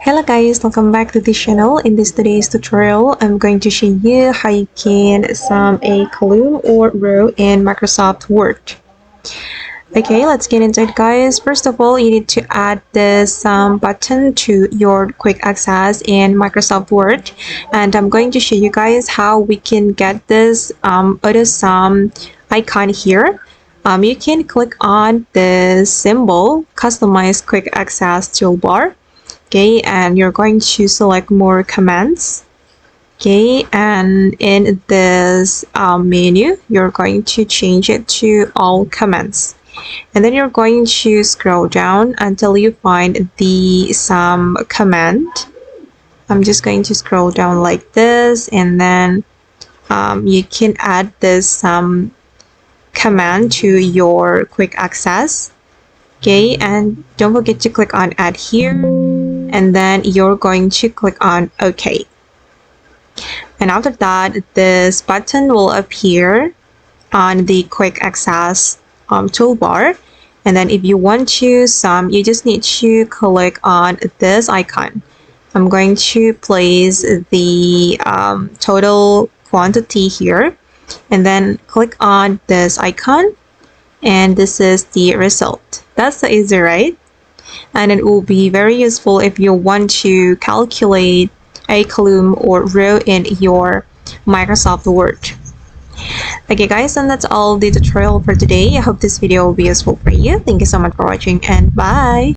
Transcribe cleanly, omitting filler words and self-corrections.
Hello guys, welcome back to this channel. In this today's tutorial, I'm going to show you how you can sum a column or row in Microsoft Word. Okay, let's get into it guys. First of all, you need to add the sum button to your quick access in Microsoft Word. And I'm going to show you guys how we can get this auto sum icon here. You can click on the symbol, customize quick access toolbar. Okay, and you're going to select more commands. Okay, and in this menu, you're going to change it to all commands. And then you're going to scroll down until you find the sum command. I'm just going to scroll down like this, and then you can add this sum command to your quick access. Okay, and don't forget to click on add here, and then you're going to click on OK. And after that, this button will appear on the quick access toolbar. And then if you want to sum, you just need to click on this icon. I'm going to place the total quantity here, and then click on this icon, and this is the result. That's so easy, right? And it will be very useful if you want to calculate a column or row in your Microsoft Word. Okay guys, and that's all the tutorial for today. I hope this video will be useful for you. Thank you so much for watching, and bye!